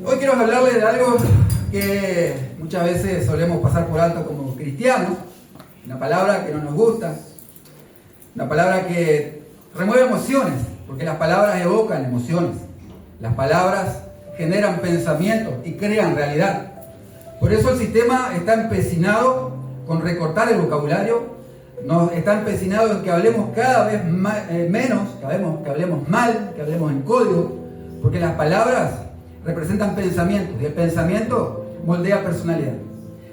Hoy quiero hablarles de algo que muchas veces solemos pasar por alto como cristianos, una palabra que no nos gusta, una palabra que remueve emociones, porque las palabras evocan emociones, las palabras generan pensamientos y crean realidad. Por eso el sistema está empecinado con recortar el vocabulario, está empecinado en que hablemos cada vez menos, que hablemos mal, que hablemos en código, porque las palabras representan pensamientos y el pensamiento moldea personalidad.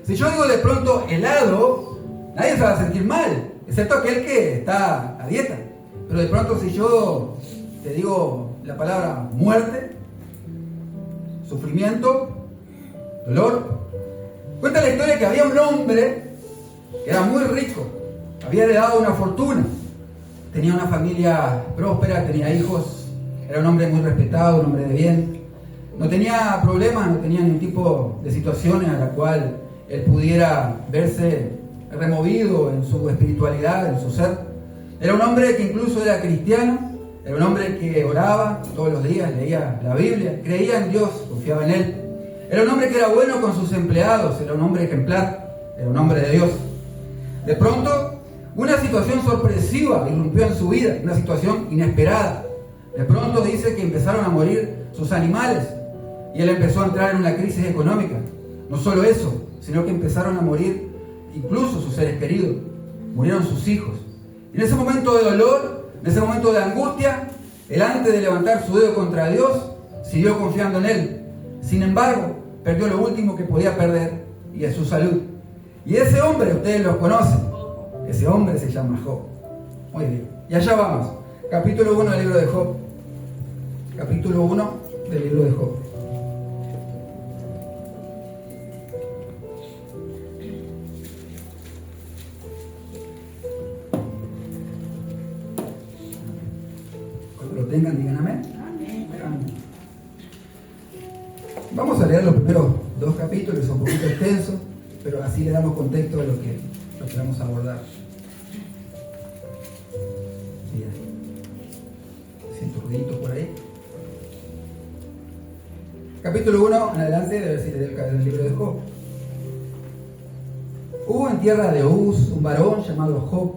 Si yo digo de pronto helado, nadie se va a sentir mal, excepto aquel que está a dieta. Pero de pronto si yo te digo la palabra muerte, sufrimiento, dolor. Cuenta la historia que había un hombre que era muy rico, había heredado una fortuna, tenía una familia próspera, tenía hijos, era un hombre muy respetado, un hombre de bien. No tenía problemas, no tenía ningún tipo de situaciones a la cual él pudiera verse removido en su espiritualidad, en su ser. Era un hombre que incluso era cristiano, era un hombre que oraba todos los días, leía la Biblia, creía en Dios, confiaba en Él. Era un hombre que era bueno con sus empleados, era un hombre ejemplar, era un hombre de Dios. De pronto, una situación sorpresiva irrumpió en su vida, una situación inesperada. De pronto dice que empezaron a morir sus animales y él empezó a entrar en una crisis económica. No solo eso, sino que empezaron a morir incluso sus seres queridos, murieron sus hijos. Y en ese momento de dolor, en ese momento de angustia, él antes de levantar su dedo contra Dios, siguió confiando en Él. Sin embargo, perdió lo último que podía perder, y es su salud. Y ese hombre, ustedes lo conocen, ese hombre se llama Job. Muy bien, y allá vamos. Capítulo 1 del libro de Job. Capítulo 1 del libro de Job. Cuando lo tengan, digan amén. Amén. Vamos a leer los primeros dos capítulos, son un poquito extensos, pero así le damos contexto a lo que vamos a abordar. Bien. Siento ruiditos por ahí. Capítulo 1 en adelante del libro de Job. Hubo en tierra de Uz un varón llamado Job,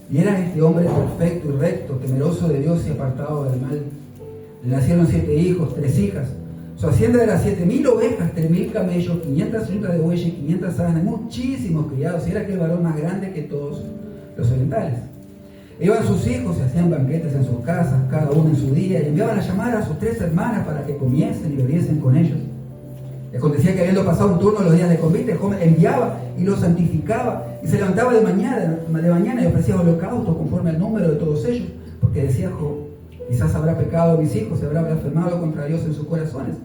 y era este hombre perfecto y recto, temeroso de Dios y apartado del mal. Le nacieron 7 hijos, 3 hijas. Su hacienda era 7.000 ovejas, 3.000 camellos, 500 yuntas de bueyes y 500 asnas, muchísimos criados, y era aquel varón más grande que todos los orientales. Iban sus hijos y hacían banquetes en sus casas, cada uno en su día, y enviaban a llamar a sus 3 hermanas para que comiesen y bebiesen con ellos. Y acontecía que habiendo pasado un turno los días de convite, Job enviaba y los santificaba, y se levantaba de mañana y ofrecía holocausto conforme al número de todos ellos, porque decía Job: quizás habrá pecado mis hijos y habrá blasfemado contra Dios en sus corazones.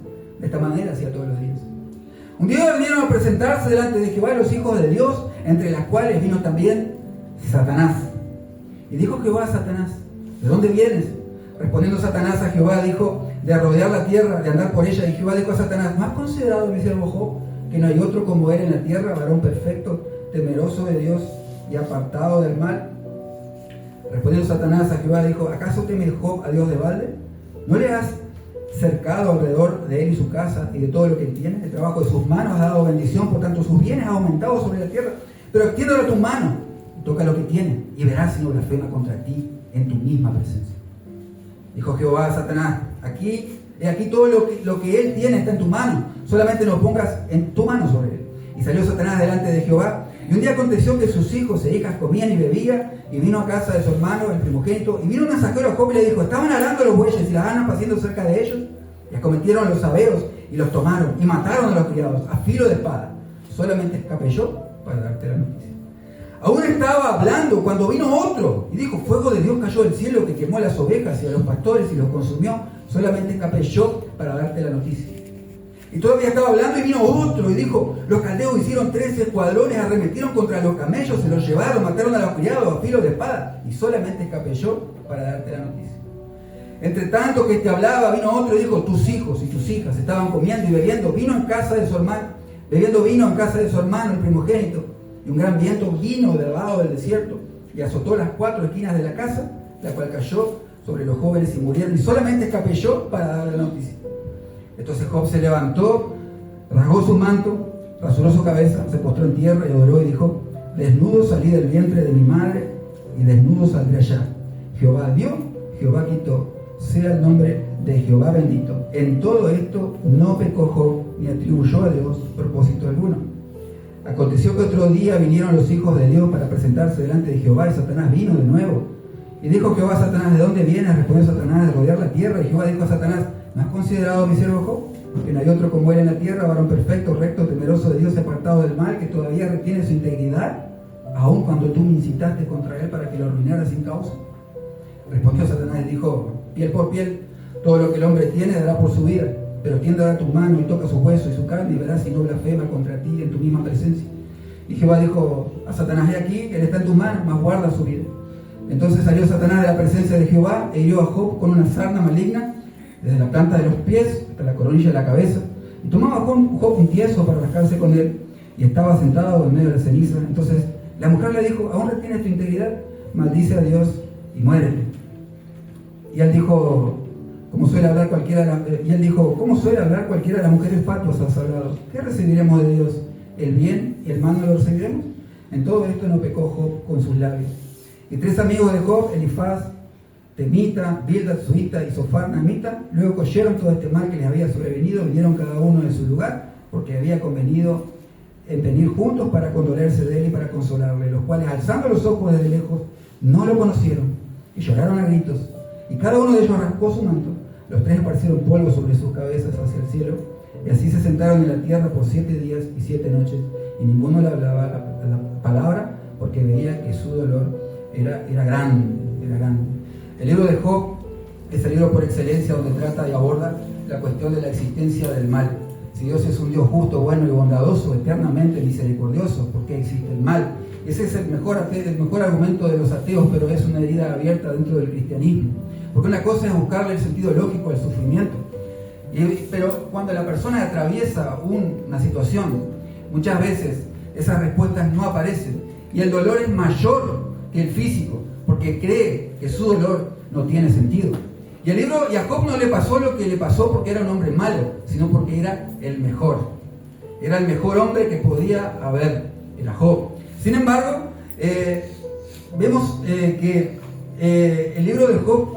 De esta manera hacía todos los días. Un día vinieron a presentarse delante de Jehová los hijos de Dios, entre las cuales vino también Satanás. Y dijo Jehová a Satanás: ¿de dónde vienes? Respondiendo Satanás a Jehová, dijo: de rodear la tierra, de andar por ella. Y Jehová dijo a Satanás: ¿no has considerado, mi siervo Job, que no hay otro como él en la tierra, varón perfecto, temeroso de Dios y apartado del mal? Respondiendo Satanás a Jehová, dijo: ¿acaso teme Job a Dios de balde? ¿No le has cercado alrededor de él y su casa y de todo lo que él tiene? El trabajo de sus manos ha dado bendición, por tanto sus bienes han aumentado sobre la tierra. Pero extiéndelo a tu mano y toca lo que tiene, y verás si no blasfema contra ti en tu misma presencia. Dijo Jehová a Satanás: aquí todo lo que él tiene está en tu mano, solamente no pongas en tu mano sobre él. Y salió Satanás delante de Jehová. Y un día aconteció que sus hijos e hijas comían y bebían, y vino a casa de su hermano, el primogénito, y vino un mensajero a Job y le dijo: estaban arando los bueyes y las asnas paciendo cerca de ellos, y acometieron a los sabeos y los tomaron, y mataron a los criados a filo de espada. Solamente escapé yo para darte la noticia. Aún estaba hablando cuando vino otro, y dijo: fuego de Dios cayó del cielo que quemó a las ovejas y a los pastores y los consumió. Solamente escapé yo para darte la noticia. Y todavía estaba hablando y vino otro y dijo: los caldeos hicieron 13 escuadrones, arremetieron contra los camellos, se los llevaron, mataron a los criados a filo de espada, y solamente escapé yo para darte la noticia. Entre tanto que te hablaba, vino otro y dijo: tus hijos y tus hijas estaban comiendo y bebiendo vino en casa de su hermano, el primogénito, y un gran viento vino del lado del desierto y azotó las 4 esquinas de la casa, la cual cayó sobre los jóvenes y murieron, y solamente escapé yo para dar la noticia. Entonces Job se levantó, rasgó su manto, rasuró su cabeza, se postró en tierra y adoró y dijo: desnudo salí del vientre de mi madre y desnudo saldré allá. Jehová dio, Jehová quitó, sea el nombre de Jehová bendito. En todo esto no pecó Job ni atribuyó a Dios propósito alguno. Aconteció que otro día vinieron los hijos de Dios para presentarse delante de Jehová, y Satanás vino de nuevo. Y dijo Jehová a Satanás: ¿de dónde vienes? Respondió Satanás: de rodear la tierra. Y Jehová dijo a Satanás: ¿no has considerado a mi siervo Job? Porque no hay otro como él en la tierra, varón perfecto, recto, temeroso de Dios, apartado del mal, que todavía retiene su integridad, aun cuando tú me incitaste contra él para que lo arruinara sin causa. Respondió Satanás y dijo: piel por piel, todo lo que el hombre tiene dará por su vida. Pero tiende a dar tu mano y toca su hueso y su carne, y verás si no blasfema contra ti en tu misma presencia. Y Jehová dijo a Satanás: he aquí, él está en tus manos, mas guarda su vida. Entonces salió Satanás de la presencia de Jehová e hirió a Job con una sarna maligna, desde la planta de los pies hasta la coronilla de la cabeza. Y tomaba Job un tieso para rascarse con él, y estaba sentado en medio de la ceniza. Entonces la mujer le dijo: ¿aún retienes tu integridad? Maldice a Dios y muérete. Y él dijo: ¿cómo suele hablar cualquiera de las mujeres fatuas has hablado? ¿Qué recibiremos de Dios? ¿El bien y el mal no lo recibiremos? En todo esto no pecó Job con sus labios. Y 3 amigos de Job, Elifaz, Temita, Bildad, Suita y Sofar, Namita, luego que oyeron todo este mal que les había sobrevenido, vinieron cada uno en su lugar, porque había convenido en venir juntos para condolerse de él y para consolarle, los cuales, alzando los ojos desde lejos, no lo conocieron y lloraron a gritos, y cada uno de ellos rascó su manto. Los 3 esparcieron polvo sobre sus cabezas hacia el cielo, y así se sentaron en la tierra por 7 días y 7 noches, y ninguno le hablaba la palabra, porque veía que su dolor era grande. El libro de Job es el libro por excelencia donde trata y aborda la cuestión de la existencia del mal. Si Dios es un Dios justo, bueno y bondadoso, eternamente misericordioso, ¿por qué existe el mal? Ese es el mejor argumento de los ateos, pero es una herida abierta dentro del cristianismo. Porque una cosa es buscarle el sentido lógico al sufrimiento, pero cuando la persona atraviesa una situación, muchas veces esas respuestas no aparecen y el dolor es mayor que el físico, porque cree que su dolor no tiene sentido. Y a Job no le pasó lo que le pasó porque era un hombre malo, sino porque era el mejor. Era el mejor hombre que podía haber, era Job. Sin embargo, vemos que el libro de Job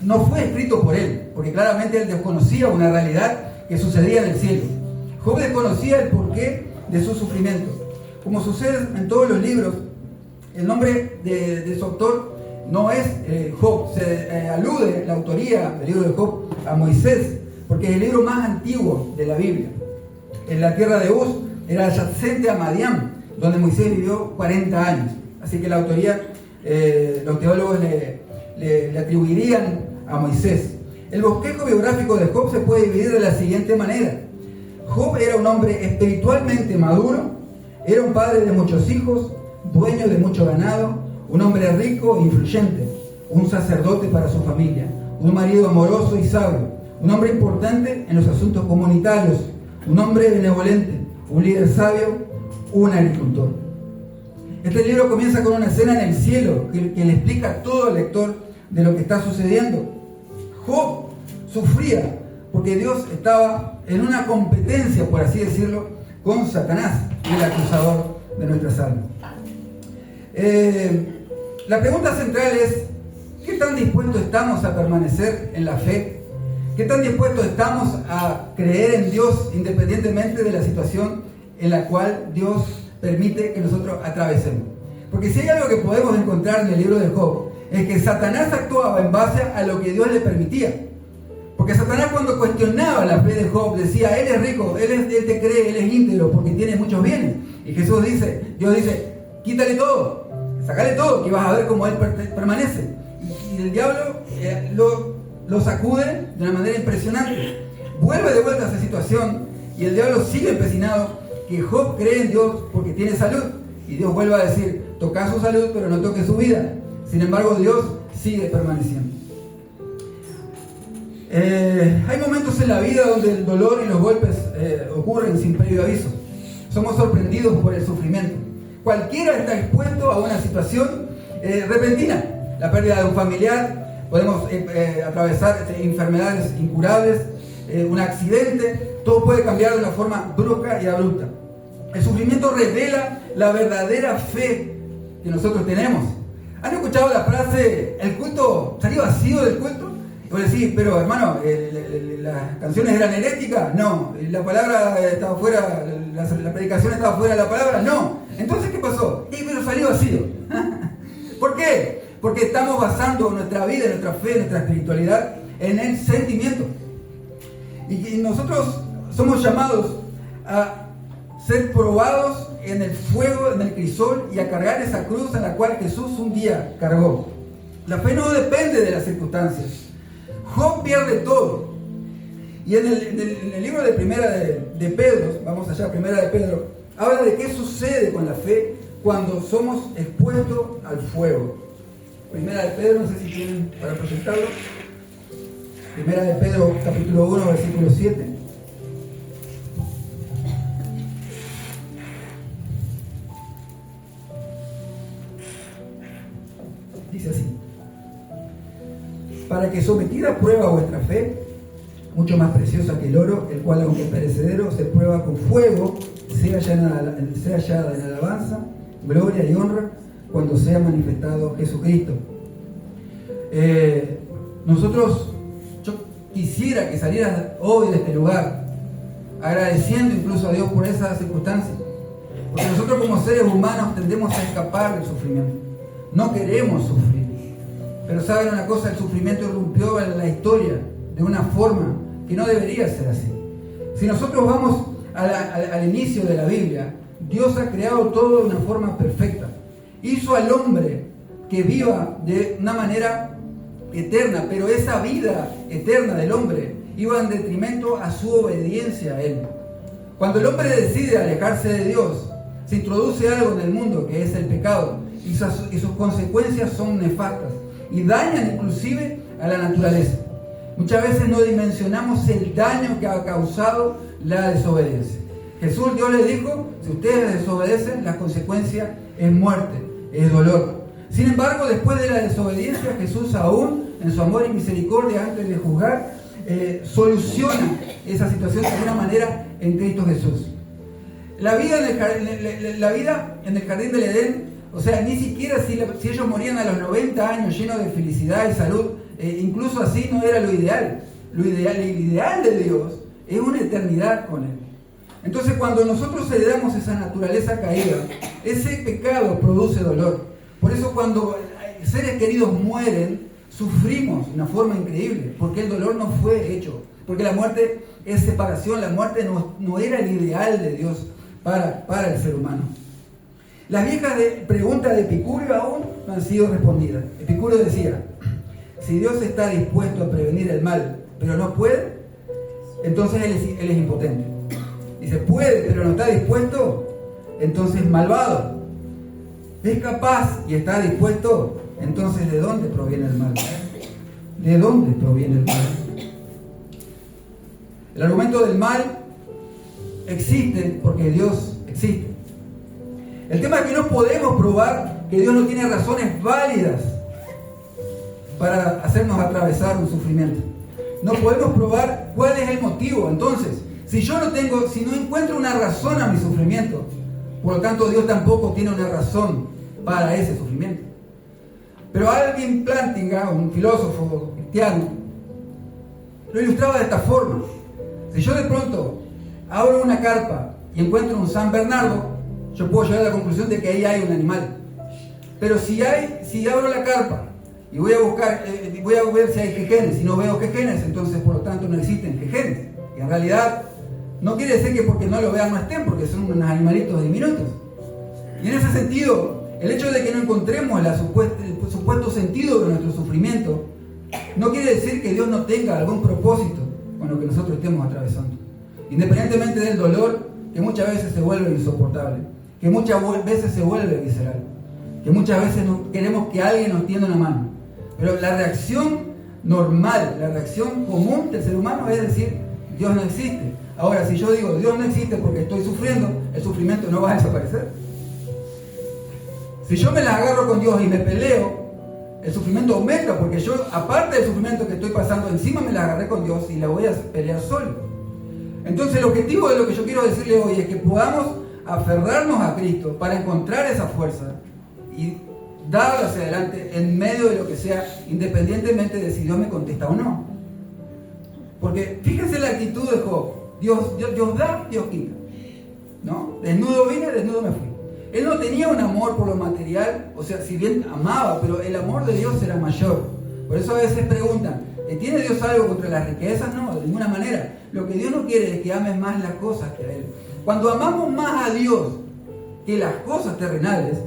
no fue escrito por él, porque claramente él desconocía una realidad que sucedía en el cielo. Job desconocía el porqué de su sufrimiento. Como sucede en todos los libros, el nombre de su autor no es Job. Se alude la autoría del libro de Job a Moisés, porque es el libro más antiguo de la Biblia. En la tierra de Uz era adyacente a Madián, donde Moisés vivió 40 años. Así que la autoría, los teólogos le atribuirían a Moisés. El bosquejo biográfico de Job se puede dividir de la siguiente manera. Job era un hombre espiritualmente maduro, era un padre de muchos hijos, dueño de mucho ganado, un hombre rico e influyente, un sacerdote para su familia, un marido amoroso y sabio, un hombre importante en los asuntos comunitarios, un hombre benevolente, un líder sabio, un agricultor. Este libro comienza con una escena en el cielo que le explica todo al lector de lo que está sucediendo. Job sufría porque Dios estaba en una competencia, por así decirlo, con Satanás, el acusador de nuestras almas. La pregunta central es: ¿qué tan dispuestos estamos a permanecer en la fe? ¿Qué tan dispuestos estamos a creer en Dios independientemente de la situación en la cual Dios permite que nosotros atravesemos? Porque si hay algo que podemos encontrar en el libro de Job, es que Satanás actuaba en base a lo que Dios le permitía. Porque Satanás, cuando cuestionaba la fe de Job, decía: él es rico, él te cree, él es íntegro porque tiene muchos bienes. Y Dios dice: quítale todo, sácale todo, que vas a ver cómo él permanece. Y el diablo lo sacude de una manera impresionante. Vuelve de vuelta a esa situación y el diablo sigue empecinado que Job cree en Dios porque tiene salud. Y Dios vuelve a decir: toca su salud, pero no toque su vida. Sin embargo, Dios sigue permaneciendo. Hay momentos en la vida donde el dolor y los golpes ocurren sin previo aviso. Somos sorprendidos por el sufrimiento. Cualquiera está expuesto a una situación repentina. La pérdida de un familiar, podemos atravesar enfermedades incurables, un accidente, todo puede cambiar de una forma brusca y abrupta. El sufrimiento revela la verdadera fe que nosotros tenemos. ¿Han escuchado la frase, el culto, salí vacío del culto? Y vos decís, pero hermano, las canciones eran heréticas, no. La palabra estaba fuera, la predicación estaba fuera de la palabra, no. Entonces, ¿qué pasó? Pero salió vacío. ¿Por qué? Porque estamos basando nuestra vida, nuestra fe, nuestra espiritualidad en el sentimiento. Y nosotros somos llamados a ser probados en el fuego, en el crisol, y a cargar esa cruz a la cual Jesús un día cargó. La fe no depende de las circunstancias. Job pierde todo. Y en el libro de Primera de Pedro, vamos allá, Primera de Pedro, habla de qué sucede con la fe cuando somos expuestos al fuego. Primera de Pedro, no sé si tienen para proyectarlo. Primera de Pedro, capítulo 1, versículo 7. Dice así: para que sometida a prueba vuestra fe, mucho más preciosa que el oro, el cual aunque perecedero se prueba con fuego, sea hallada en alabanza, gloria y honra cuando sea manifestado Jesucristo. Yo quisiera que salieras hoy de este lugar agradeciendo incluso a Dios por esas circunstancias, porque nosotros como seres humanos tendemos a escapar del sufrimiento. No queremos sufrir. Pero saben una cosa, el sufrimiento irrumpió en la historia de una forma que no debería ser así. Si nosotros vamos al inicio de la Biblia, Dios ha creado todo de una forma perfecta. Hizo al hombre que viva de una manera eterna, pero esa vida eterna del hombre iba en detrimento a su obediencia a Él. Cuando el hombre decide alejarse de Dios, se introduce algo en el mundo que es el pecado, y sus consecuencias son nefastas y dañan inclusive a la naturaleza. Muchas veces no dimensionamos el daño que ha causado la desobediencia. Dios le dijo, si ustedes desobedecen, la consecuencia es muerte, es dolor. Sin embargo, después de la desobediencia, Jesús aún, en su amor y misericordia, antes de juzgar, soluciona esa situación de alguna manera en Cristo Jesús. La vida en el jardín del Edén, o sea, ni siquiera si ellos morían a los 90 años llenos de felicidad y salud, incluso así no era lo ideal. El ideal de Dios es una eternidad con Él. Entonces, cuando nosotros heredamos esa naturaleza caída, ese pecado produce dolor. Por eso cuando seres queridos mueren, sufrimos de una forma increíble, porque el dolor no fue hecho. Porque la muerte es separación, la muerte no era el ideal de Dios para el ser humano. Las viejas preguntas de Epicurio aún no han sido respondidas. Epicurio decía, si Dios está dispuesto a prevenir el mal, pero no puede, entonces Él es impotente. Dice, puede, pero no está dispuesto, entonces es malvado. Es capaz y está dispuesto, entonces ¿de dónde proviene el mal? ¿De dónde proviene el mal? El argumento del mal existe porque Dios existe. El tema es que no podemos probar que Dios no tiene razones válidas para hacernos atravesar un sufrimiento. No podemos probar cuál es el motivo. Entonces, si no encuentro una razón a mi sufrimiento, por lo tanto Dios tampoco tiene una razón para ese sufrimiento. Pero Alvin Plantinga, un filósofo cristiano, lo ilustraba de esta forma. Si yo de pronto abro una carpa y encuentro un San Bernardo, yo puedo llegar a la conclusión de que ahí hay un animal. Pero si abro la carpa y voy a ver si hay jejenes, si no veo jejenes, entonces por lo tanto no existen jejenes. Y en realidad no quiere decir que porque no lo vean no estén, porque son unos animalitos diminutos. Y en ese sentido, el hecho de que no encontremos el supuesto sentido de nuestro sufrimiento, no quiere decir que Dios no tenga algún propósito con lo que nosotros estemos atravesando. Independientemente del dolor, que muchas veces se vuelve insoportable, que muchas veces se vuelve visceral, que muchas veces queremos que alguien nos tienda una mano. Pero la reacción normal, la reacción común del ser humano es decir, Dios no existe. Ahora, si yo digo, Dios no existe porque estoy sufriendo, el sufrimiento no va a desaparecer. Si yo me la agarro con Dios y me peleo, El sufrimiento aumenta porque yo, aparte del sufrimiento que estoy pasando, encima me la agarré con Dios y la voy a pelear solo. Entonces el objetivo de lo que yo quiero decirle hoy es que podamos aferrarnos a Cristo para encontrar esa fuerza y darla hacia adelante en medio de lo que sea, independientemente de si Dios me contesta o no. Porque fíjense la actitud de Job. Dios da, Dios quita, ¿no? Desnudo vine, desnudo me fui. Él no tenía un amor por lo material, o sea, si bien amaba, pero el amor de Dios era mayor. Por eso a veces preguntan, ¿tiene Dios algo contra las riquezas? No, de ninguna manera. Lo que Dios no quiere es que ames más las cosas que a Él. Cuando amamos más a Dios que las cosas terrenales,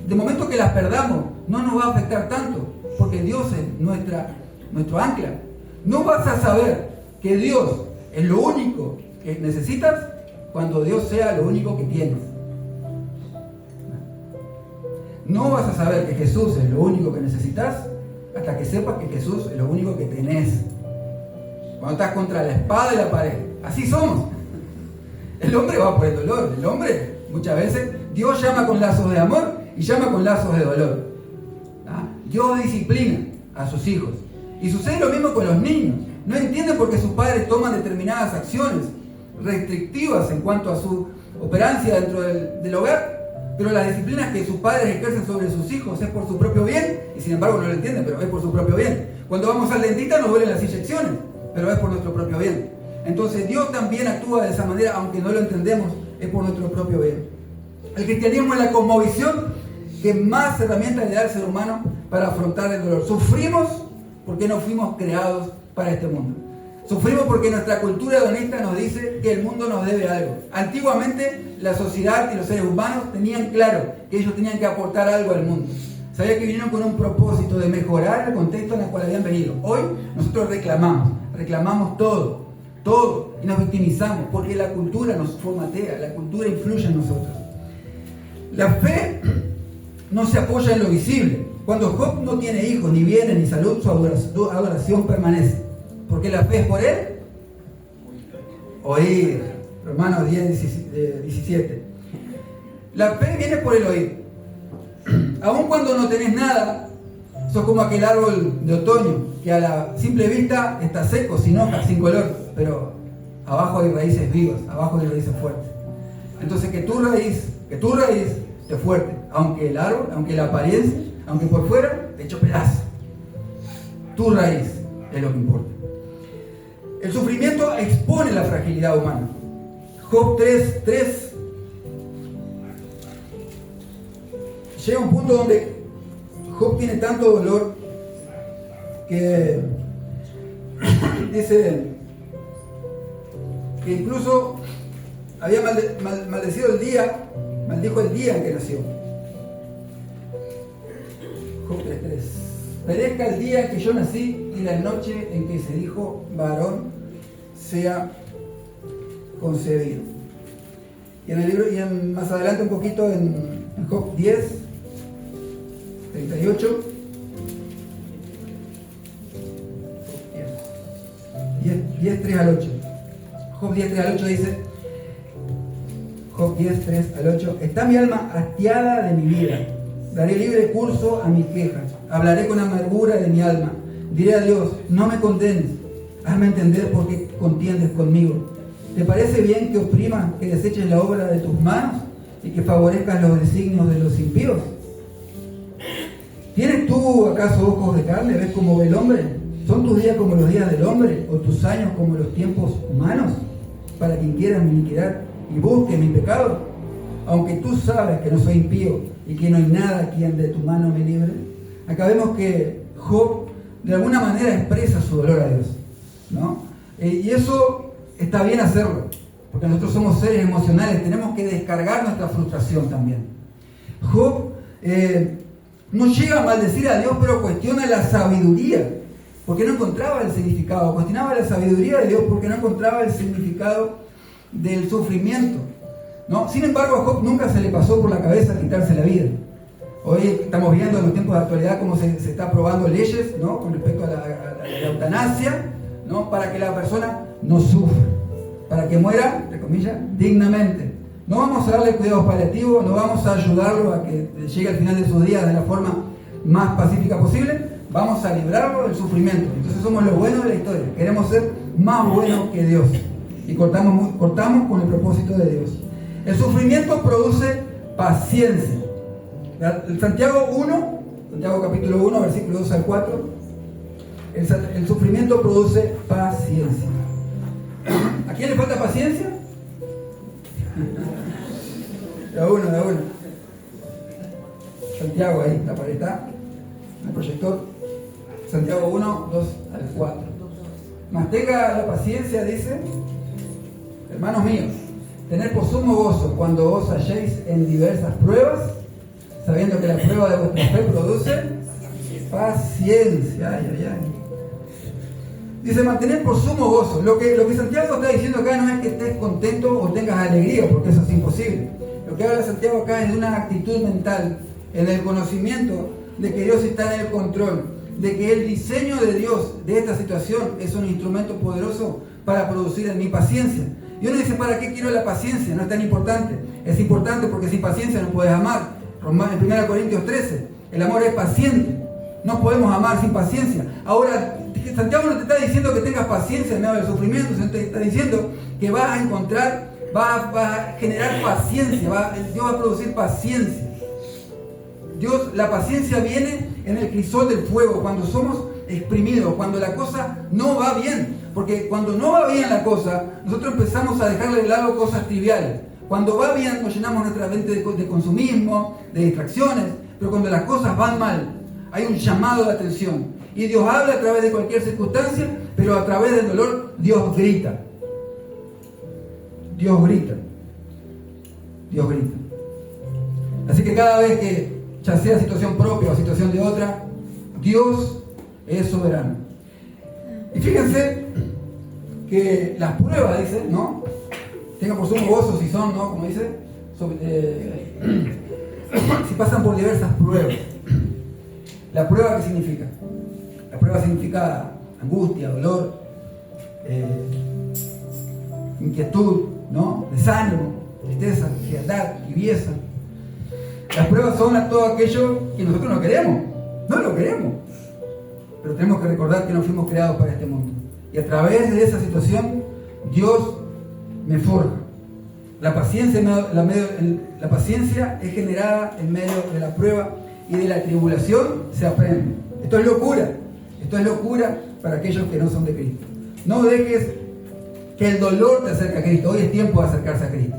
de momento que las perdamos, no nos va a afectar tanto, porque Dios es nuestro ancla. No vas a saber que Dios es lo único que necesitas cuando Dios sea lo único que tienes. No vas a saber que Jesús es lo único que necesitas hasta que sepas que Jesús es lo único que tenés. Cuando estás contra la espada y la pared. Así somos. El hombre va por el dolor. El hombre, muchas veces, Dios llama con lazos de amor y llama con lazos de dolor. Dios disciplina a sus hijos. Y sucede lo mismo con los niños. No entienden por qué sus padres toman determinadas acciones restrictivas en cuanto a su operancia dentro del hogar. Pero las disciplinas que sus padres ejercen sobre sus hijos es por su propio bien, y sin embargo no lo entienden, pero es por su propio bien. Cuando vamos al dentista nos duelen las inyecciones, pero es por nuestro propio bien. Entonces Dios también actúa de esa manera, aunque no lo entendemos, es por nuestro propio bien. El cristianismo es la cosmovisión que más herramientas le da al ser humano para afrontar el dolor. Sufrimos porque no fuimos creados para este mundo. Sufrimos porque nuestra cultura hedonista nos dice que el mundo nos debe algo. Antiguamente la sociedad y los seres humanos tenían claro que ellos tenían que aportar algo al mundo. Sabían que vinieron con un propósito de mejorar el contexto en el cual habían venido. Hoy nosotros reclamamos todo, y nos victimizamos porque la cultura nos formatea, la cultura influye en nosotros. La fe no se apoya en lo visible. Cuando Job no tiene hijos, ni bienes, ni salud, su adoración permanece. Porque la fe es por él oír. Romanos 10:17. La fe viene por el oír. Aun cuando no tenés nada, sos como aquel árbol de otoño que a la simple vista está seco, sin hojas, sin color, pero abajo hay raíces vivas, abajo hay raíces fuertes. Entonces que tu raíz esté fuerte, aunque el árbol, aunque la apariencia, aunque por fuera te hecho pedazo. Tu raíz es lo que importa. El sufrimiento expone la fragilidad humana. Job 3:3 llega a un punto donde Job tiene tanto dolor que dice que incluso había maldijo el día en que nació. Job 3:3. Perezca el día que yo nací y la noche en que se dijo varón sea concebido. Y en el libro, más adelante un poquito en Job 10:38, 10:3-8. Job 10:3-8 dice, Job 10:3-8, está mi alma hastiada de mi vida, daré libre curso a mis quejas, hablaré con amargura de mi alma, diré a Dios, no me condenes, hazme entender por qué contiendes conmigo. ¿Te parece bien que oprimas, que deseches la obra de tus manos y que favorezcas los designios de los impíos? ¿Tienes tú acaso ojos de carne? ¿Ves como ve el hombre? ¿Son tus días como los días del hombre o tus años como los tiempos humanos? Para quien quiera mi iniquidad y busque mi pecado, aunque tú sabes que no soy impío y que no hay nada quien de tu mano me libre. Acá vemos que Job de alguna manera expresa su dolor a Dios, ¿no? Y eso está bien hacerlo, porque nosotros somos seres emocionales, tenemos que descargar nuestra frustración también. Job no llega a maldecir a Dios, pero cuestiona la sabiduría, porque no encontraba el significado, cuestionaba la sabiduría de Dios porque no encontraba el significado del sufrimiento, ¿no? Sin embargo, a Job nunca se le pasó por la cabeza quitarse la vida. Hoy estamos viendo en los tiempos de actualidad cómo se está aprobando leyes, ¿no?, con respecto a la eutanasia, ¿no?, para que la persona no sufra, para que muera, entre comillas, dignamente. No vamos a darle cuidados paliativos, no vamos a ayudarlo a que llegue al final de sus días de la forma más pacífica posible, vamos a librarlo del sufrimiento. Entonces somos los buenos de la historia. Queremos ser más buenos que Dios. Y cortamos con el propósito de Dios. El sufrimiento produce paciencia. Santiago capítulo 1, versículo 2 al 4. El sufrimiento produce paciencia. ¿A quién le falta paciencia? De uno. Santiago, ahí, la pared está, el proyector. Santiago 1, 2 al 4. Mas tenga la paciencia, dice, hermanos míos, tener por sumo gozo cuando os halléis en diversas pruebas, sabiendo que la prueba de vuestra fe produce paciencia. Ay. Dice, mantener por sumo gozo. Lo que Santiago está diciendo acá no es que estés contento o tengas alegría, porque eso es imposible. Lo que habla Santiago acá es de una actitud mental, en el conocimiento de que Dios está en el control, de que el diseño de Dios de esta situación es un instrumento poderoso para producir en mí paciencia. Y uno dice, ¿para qué quiero la paciencia? No es tan importante. Es importante porque sin paciencia no puedes amar. En 1 Corintios 13, el amor es paciente. No podemos amar sin paciencia. Ahora, Santiago no te está diciendo que tengas paciencia en medio del sufrimiento, sino te está diciendo que vas a encontrar, vas a generar paciencia, Dios va a producir paciencia. La paciencia viene en el crisol del fuego, cuando somos exprimidos, cuando la cosa no va bien. Porque cuando no va bien la cosa, nosotros empezamos a dejarle de lado cosas triviales. Cuando va bien, nos llenamos nuestra mente de consumismo, de distracciones, pero cuando las cosas van mal, hay un llamado de atención. Y Dios habla a través de cualquier circunstancia, pero a través del dolor, Dios grita. Dios grita. Así que cada vez que, ya sea situación propia o situación de otra, Dios es soberano. Y fíjense que las pruebas, dice, ¿no? Tengan por sumo gozo si son, ¿no? Como dice, si pasan por diversas pruebas. ¿La prueba qué significa? La prueba significa angustia, dolor, inquietud, ¿no? Desánimo, tristeza, frialdad, tibieza. Las pruebas son a todo aquello que nosotros no queremos. No lo queremos. Pero tenemos que recordar que no fuimos creados para este mundo. Y a través de esa situación, Dios me forja. La paciencia es generada en medio de la prueba y de la tribulación se aprende. Esto es locura. Esto es locura para aquellos que no son de Cristo. No dejes que el dolor te acerque a Cristo. Hoy es tiempo de acercarse a Cristo.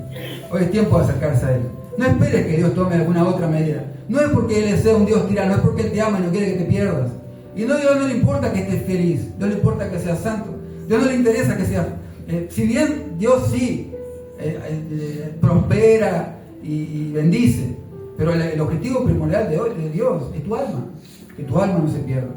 Hoy es tiempo de acercarse a Él. No esperes que Dios tome alguna otra medida. No es porque Él sea un Dios tirano, es porque Él te ama y no quiere que te pierdas. Y a Dios no le importa que estés feliz, no le importa que seas santo. A Dios no le interesa que seas... si bien Dios sí prospera y bendice, pero el objetivo primordial de Dios es tu alma, que tu alma no se pierda.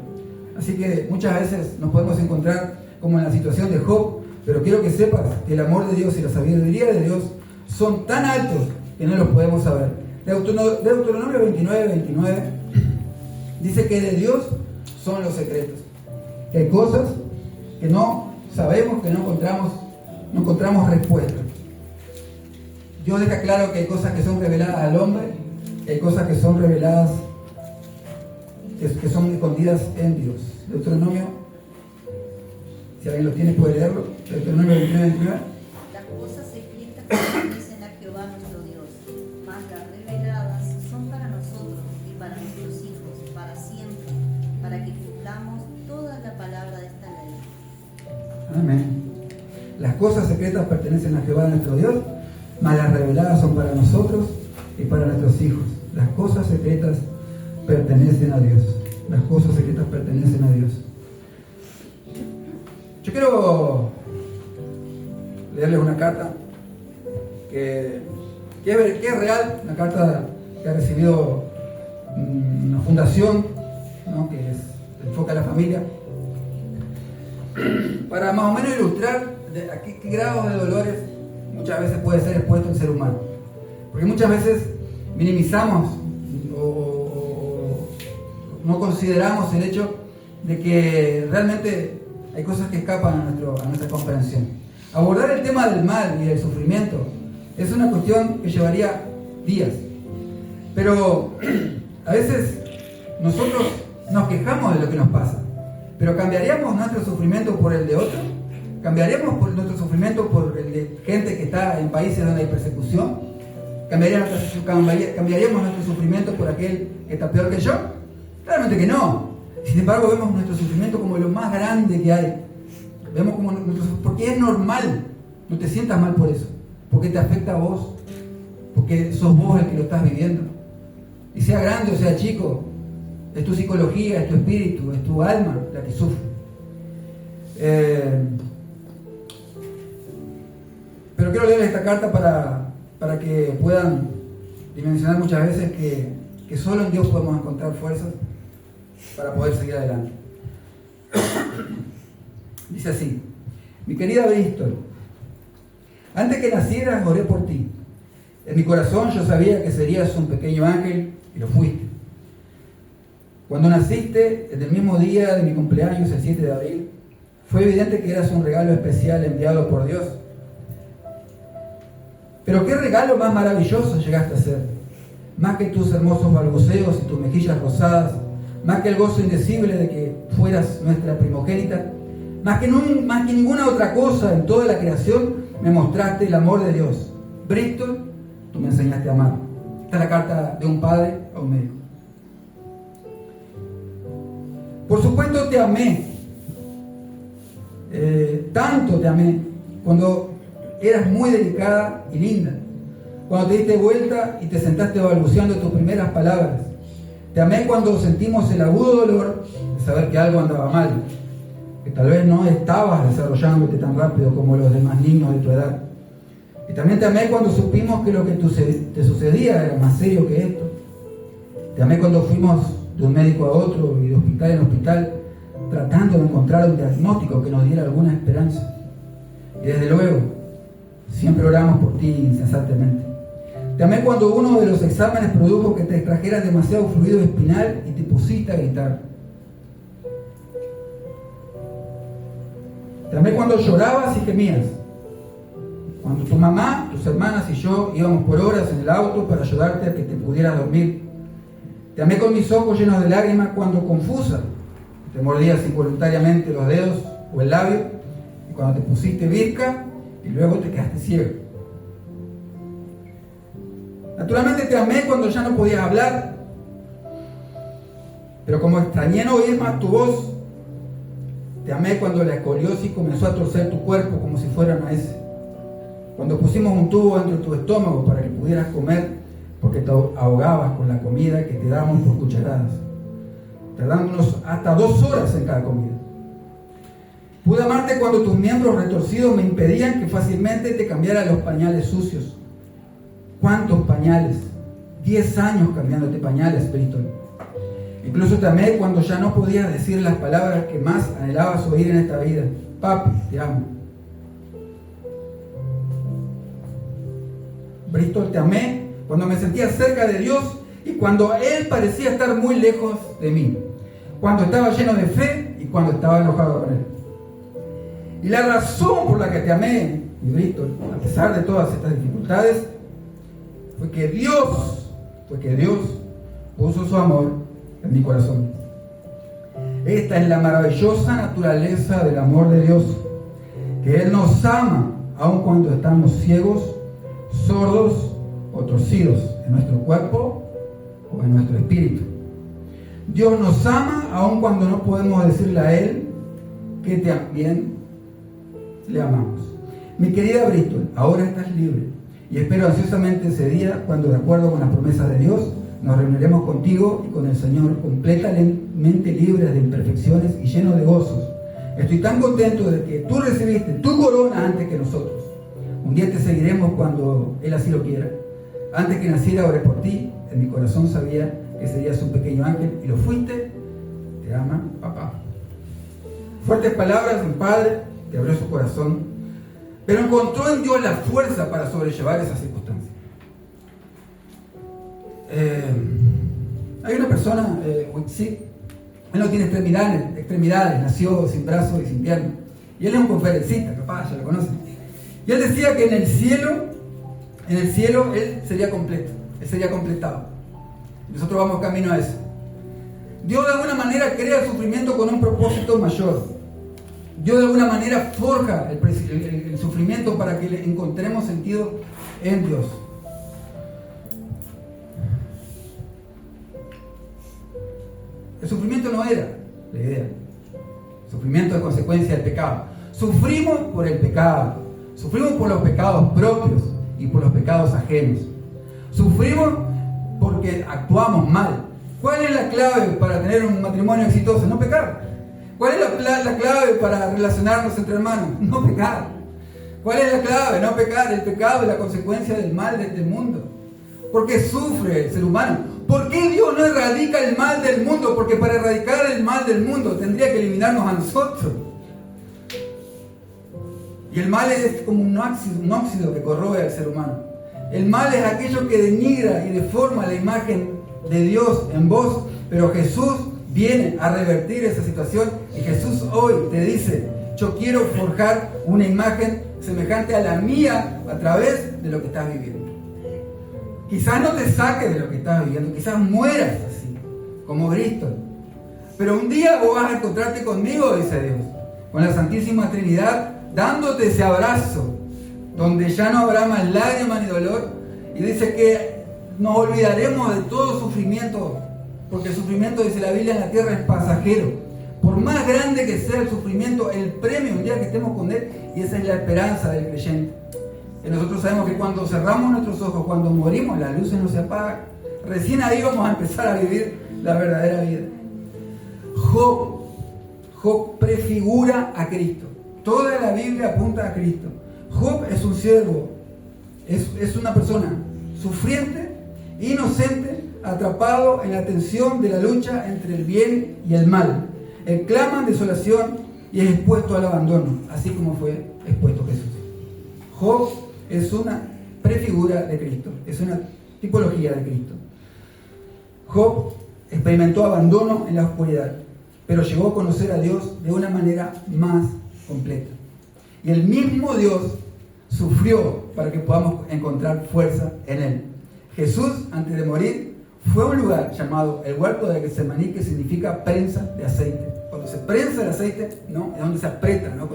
Así que muchas veces nos podemos encontrar como en la situación de Job, pero quiero que sepas que el amor de Dios y la sabiduría de Dios son tan altos que no los podemos saber. Deuteronomio 29 dice que de Dios son los secretos. Que hay cosas que no sabemos, que no encontramos respuesta. Dios deja claro que hay cosas que son reveladas al hombre, hay cosas que son reveladas, que son escondidas en Dios. Deuteronomio, si alguien lo tiene puede leerlo. Deuteronomio 29. Las cosas secretas pertenecen a Jehová nuestro Dios, mas las reveladas son para nosotros y para nuestros hijos, para siempre, para que cumplamos toda la palabra de esta ley. Amén. Las cosas secretas pertenecen a Jehová nuestro Dios, mas las reveladas son para nosotros y para nuestros hijos. Las cosas secretas pertenecen a Dios. Las cosas secretas pertenecen a Dios. Yo quiero leerles una carta que es real, una carta que ha recibido una fundación, ¿no? Que enfoca a la familia, para más o menos ilustrar a qué grados de dolores muchas veces puede ser expuesto el ser humano. Porque muchas veces minimizamos o no consideramos el hecho de que realmente hay cosas que escapan a nuestra comprensión. Abordar el tema del mal y del sufrimiento es una cuestión que llevaría días. Pero a veces nosotros nos quejamos de lo que nos pasa, pero ¿cambiaríamos nuestro sufrimiento por el de otro? ¿Cambiaríamos nuestro sufrimiento por el de gente que está en países donde hay persecución? ¿Cambiaríamos nuestro sufrimiento por aquel que está peor que yo? Claramente que no. Sin embargo, vemos nuestro sufrimiento como lo más grande que hay. Vemos como porque es normal. No te sientas mal por eso, porque te afecta a vos, porque sos vos el que lo estás viviendo. Y sea grande o sea chico, es tu psicología, es tu espíritu, es tu alma la que sufre. Pero quiero leerles esta carta para que puedan dimensionar muchas veces que solo en Dios podemos encontrar fuerzas para poder seguir adelante. Dice así: mi querida Bristol, antes que nacieras oré por ti. En mi corazón yo sabía que serías un pequeño ángel y lo fuiste. Cuando naciste, en el mismo día de mi cumpleaños, el 7 de abril, fue evidente que eras un regalo especial enviado por Dios. Pero qué regalo más maravilloso llegaste a ser. Más que tus hermosos balbuceos y tus mejillas rosadas, más que el gozo indecible de que fueras nuestra primogénita, más que ninguna otra cosa en toda la creación, me mostraste el amor de Dios. Bristol, tú me enseñaste a amar. Esta es la carta de un padre a un médico. Por supuesto te amé, tanto te amé, cuando eras muy delicada y linda, cuando te diste vuelta y te sentaste balbuceando tus primeras palabras. Te amé cuando sentimos el agudo dolor de saber que algo andaba mal, que tal vez no estabas desarrollándote tan rápido como los demás niños de tu edad. Y también te amé cuando supimos que lo que te sucedía era más serio que esto. Te amé cuando fuimos de un médico a otro y de hospital en hospital, tratando de encontrar un diagnóstico que nos diera alguna esperanza. Y desde luego, siempre oramos por ti incesantemente. Te amé cuando uno de los exámenes produjo que te extrajeras demasiado fluido espinal y te pusiste a gritar. Te amé cuando llorabas y gemías. Cuando tu mamá, tus hermanas y yo íbamos por horas en el auto para ayudarte a que te pudieras dormir. Te amé con mis ojos llenos de lágrimas cuando confusa te mordías involuntariamente los dedos o el labio, y cuando te pusiste virca y luego te quedaste ciego. Naturalmente te amé cuando ya no podías hablar, pero como extrañé no oír más tu voz. Te amé cuando la escoliosis comenzó a torcer tu cuerpo como si fuera maíz. Cuando pusimos un tubo dentro de tu estómago para que pudieras comer, porque te ahogabas con la comida que te dábamos por cucharadas, tardándonos hasta 2 horas en cada comida. Pude amarte cuando tus miembros retorcidos me impedían que fácilmente te cambiara los pañales sucios. ¿Cuántos pañales? 10 años cambiándote pañales, Bristol. Incluso te amé cuando ya no podías decir las palabras que más anhelabas oír en esta vida. Papi, te amo. Bristol, te amé cuando me sentía cerca de Dios y cuando Él parecía estar muy lejos de mí. Cuando estaba lleno de fe y cuando estaba enojado con Él. Y la razón por la que te amé, Bristol, a pesar de todas estas dificultades, fue que Dios puso su amor en mi corazón. Esta es la maravillosa naturaleza del amor de Dios, que Él nos ama aun cuando estamos ciegos, sordos o torcidos en nuestro cuerpo o en nuestro espíritu. Dios nos ama aun cuando no podemos decirle a Él que también le amamos. Mi querida Bristol, ahora estás libre y espero ansiosamente ese día cuando, de acuerdo con las promesas de Dios, nos reuniremos contigo y con el Señor completamente libres de imperfecciones y llenos de gozos. Estoy tan contento de que tú recibiste tu corona antes que nosotros. Un día te seguiremos cuando Él así lo quiera. Antes que naciera oré por ti. En mi corazón sabía que serías un pequeño ángel y lo fuiste. Te ama, papá. Fuertes palabras de un padre que abrió su corazón, pero encontró en Dios la fuerza para sobrellevar esas circunstancias. Hay una persona, sí, él no tiene extremidades, nació sin brazos y sin piernas. Y él es un conferencista, capaz, ya lo conocen. Y él decía que en el cielo él sería completo, él sería completado. Nosotros vamos camino a eso. Dios de alguna manera crea el sufrimiento con un propósito mayor. Dios de alguna manera forja el sufrimiento para que encontremos sentido en Dios. El sufrimiento no era la idea. El sufrimiento es consecuencia del pecado. Sufrimos por el pecado. Sufrimos por los pecados propios y por los pecados ajenos. Sufrimos porque actuamos mal. ¿Cuál es la clave para tener un matrimonio exitoso? No pecar. ¿Cuál es la clave para relacionarnos entre hermanos? No pecar. ¿Cuál es la clave? No pecar. El pecado es la consecuencia del mal de este mundo. Porque sufre el ser humano. ¿Por qué Dios no erradica el mal del mundo? Porque para erradicar el mal del mundo tendría que eliminarnos a nosotros. Y el mal es como un óxido que corroe al ser humano. El mal es aquello que denigra y deforma la imagen de Dios en vos. Pero Jesús viene a revertir esa situación. Y Jesús hoy te dice: yo quiero forjar una imagen semejante a la mía a través de lo que estás viviendo. Quizás no te saques de lo que estás viviendo, quizás mueras así, como Cristo. Pero un día vos vas a encontrarte conmigo, dice Dios, con la Santísima Trinidad, dándote ese abrazo, donde ya no habrá más lágrimas ni dolor. Y dice que nos olvidaremos de todo sufrimiento, porque el sufrimiento, dice la Biblia, en la tierra es pasajero. Por más grande que sea el sufrimiento, el premio un día que estemos con Él, y esa es la esperanza del creyente. Y nosotros sabemos que cuando cerramos nuestros ojos, cuando morimos, las luces no se apagan. Recién ahí vamos a empezar a vivir la verdadera vida. Job prefigura a Cristo. Toda la Biblia apunta a Cristo. Job es un siervo, es una persona sufriente, inocente, atrapado en la tensión de la lucha entre el bien y el mal. Él clama en desolación y es expuesto al abandono, así como fue expuesto Jesús. Job es una prefigura de Cristo, es una tipología de Cristo. Job experimentó abandono en la oscuridad, pero llegó a conocer a Dios de una manera más completa. Y el mismo Dios sufrió para que podamos encontrar fuerza en Él. Jesús, antes de morir, fue a un lugar llamado el huerto de Getsemaní, que significa prensa de aceite. Cuando se prensa el aceite, ¿no? Es donde se aprieta, ¿no?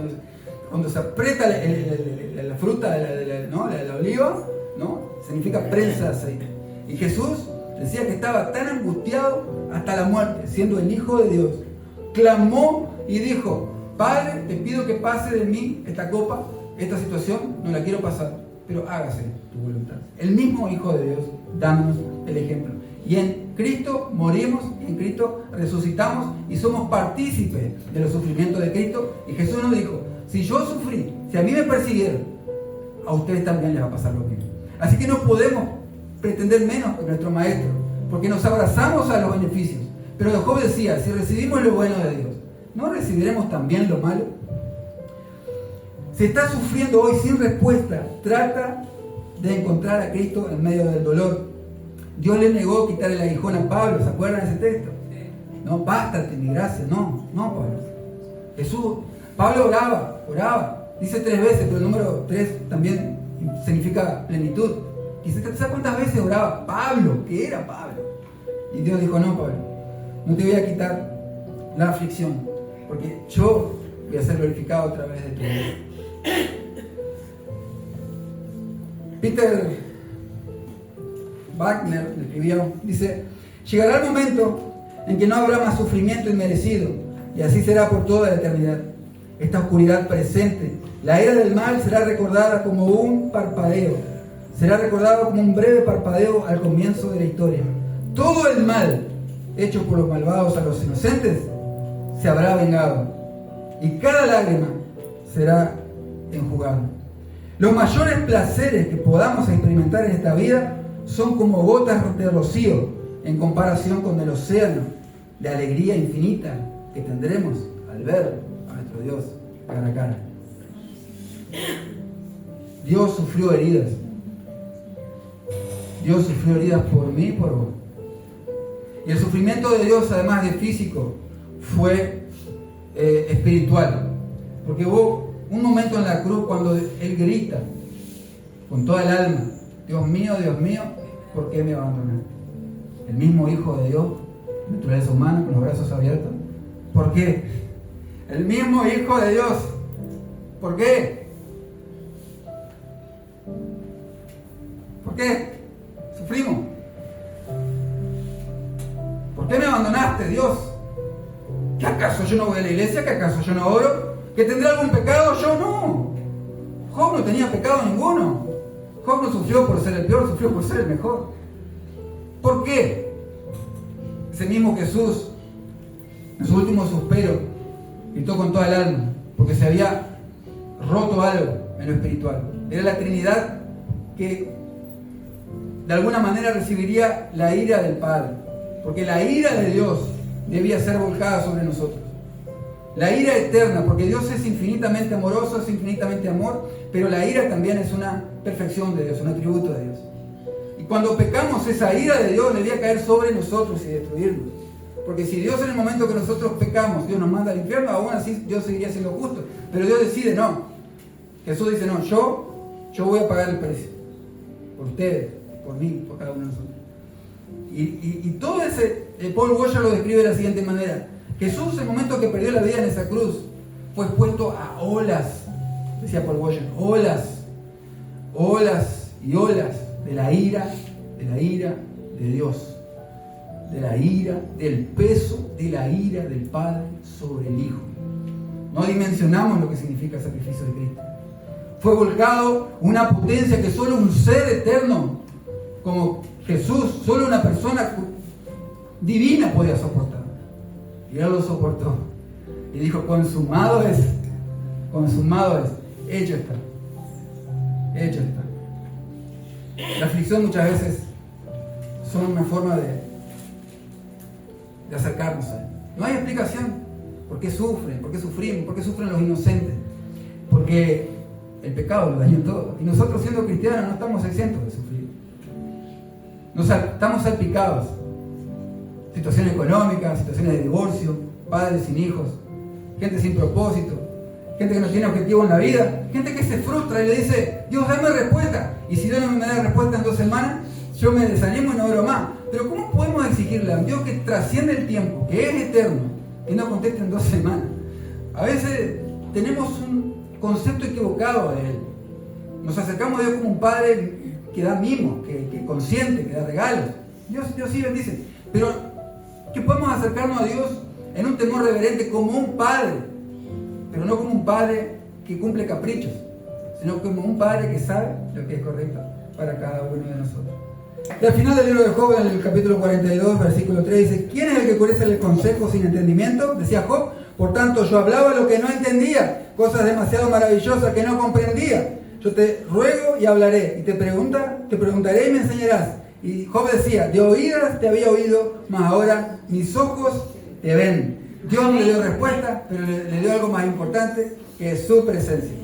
Cuando se aprieta la fruta de la oliva, ¿no? Significa prensa de aceite. Y Jesús decía que estaba tan angustiado hasta la muerte, siendo el Hijo de Dios. Clamó y dijo: Padre, te pido que pase de mí esta copa, esta situación, no la quiero pasar, pero hágase tu voluntad. El mismo Hijo de Dios dándonos el ejemplo. Y en Cristo morimos, y en Cristo resucitamos y somos partícipes de los sufrimientos de Cristo. Y Jesús nos dijo: si yo sufrí, si a mí me persiguieron, a ustedes también les va a pasar lo mismo. Así que no podemos pretender menos que nuestro Maestro, porque nos abrazamos a los beneficios. Pero Job decía: si recibimos lo bueno de Dios, ¿no recibiremos también lo malo? Si estás sufriendo hoy sin respuesta, trata de encontrar a Cristo en medio del dolor. Dios le negó quitar el aguijón a Pablo, ¿se acuerdan de ese texto? No, bástate mi gracia, no, Pablo. Pablo oraba, dice 3 veces, pero el número 3 también significa plenitud. Y ¿sabes cuántas veces oraba Pablo? ¿Qué era Pablo? Y Dios dijo: no, Pablo, no te voy a quitar la aflicción, porque yo voy a ser glorificado a través de tu vida. Peter Wagner escribió, dice: llegará el momento en que no habrá más sufrimiento inmerecido, y así será por toda la eternidad. Esta oscuridad presente, la era del mal, será recordada como un parpadeo, será recordado como un breve parpadeo al comienzo de la historia. Todo el mal hecho por los malvados a los inocentes se habrá vengado, y cada lágrima será enjugada. Los mayores placeres que podamos experimentar en esta vida son como gotas de rocío en comparación con el océano de alegría infinita que tendremos al ver a nuestro Dios cara a cara. Dios sufrió heridas. Dios sufrió heridas por mí y por vos. Y el sufrimiento de Dios, además de físico, fue espiritual. Porque hubo un momento en la cruz cuando Él grita con toda el alma: Dios mío, ¿por qué me abandonaste? El mismo Hijo de Dios naturaleza humana, con los brazos abiertos. ¿Por qué? El mismo Hijo de Dios. ¿Por qué? ¿Por qué? Sufrimos. ¿Por qué me abandonaste, Dios? ¿Que acaso yo no voy a la iglesia? ¿Que acaso yo no oro? ¿Que tendré algún pecado? Yo no. Job no tenía pecado ninguno. Job no sufrió por ser el peor, sufrió por ser el mejor. ¿Por qué? Ese mismo Jesús, en su último suspiro, gritó con toda el alma, porque se había roto algo en lo espiritual. Era la Trinidad que de alguna manera recibiría la ira del Padre, porque la ira de Dios debía ser volcada sobre nosotros. La ira eterna, porque Dios es infinitamente amoroso, es infinitamente amor, pero la ira también es una perfección de Dios, un atributo de Dios. Y cuando pecamos, esa ira de Dios debía caer sobre nosotros y destruirnos. Porque si Dios en el momento que nosotros pecamos, Dios nos manda al infierno, aún así Dios seguiría siendo justo. Pero Dios decide, no. Jesús dice, no, yo voy a pagar el precio. Por ustedes, por mí, por cada uno de nosotros. Y todo ese, Paul Washer lo describe de la siguiente manera. Jesús, en el momento que perdió la vida en esa cruz, fue expuesto a olas, decía Paul Washer, olas y olas de la ira de Dios, de la ira, del peso de la ira del Padre sobre el Hijo. No dimensionamos lo que significa el sacrificio de Cristo. Fue volcado una potencia que solo un ser eterno como Jesús, solo una persona divina podía soportar. Y Él lo soportó. Y dijo, consumado es, hecho está. Hecho está. La aflicción muchas veces son una forma de acercarnos a Él. No hay explicación. ¿Por qué sufren? ¿Por qué sufrimos? ¿Por qué sufren los inocentes? Porque el pecado lo dañó todo. Y nosotros, siendo cristianos, no estamos exentos de sufrir. Estamos salpicados. Situaciones económicas, situaciones de divorcio, padres sin hijos, gente sin propósito, gente que no tiene objetivo en la vida, gente que se frustra y le dice, Dios, dame respuesta. Y si Dios no me da respuesta en 2 semanas, yo me desanimo y no oro más. Pero ¿cómo podemos exigirle a un Dios que trasciende el tiempo, que es eterno, que no conteste en 2 semanas? A veces tenemos un concepto equivocado de Él. Nos acercamos a Dios como un padre que da mimos, que consiente, que da regalos. Dios sí bendice. Pero que podemos acercarnos a Dios en un temor reverente como un padre, pero no como un padre que cumple caprichos, sino como un padre que sabe lo que es correcto para cada uno de nosotros. Y al final del libro de Job, en el capítulo 42, versículo 3, dice, ¿quién es el que curece el consejo sin entendimiento? Decía Job, por tanto yo hablaba lo que no entendía, cosas demasiado maravillosas que no comprendía. Yo te ruego y hablaré, y te preguntaré y me enseñarás. Y Job decía, de oídas te había oído, mas ahora mis ojos te ven. Dios no le dio respuesta, pero le dio algo más importante, que es su presencia.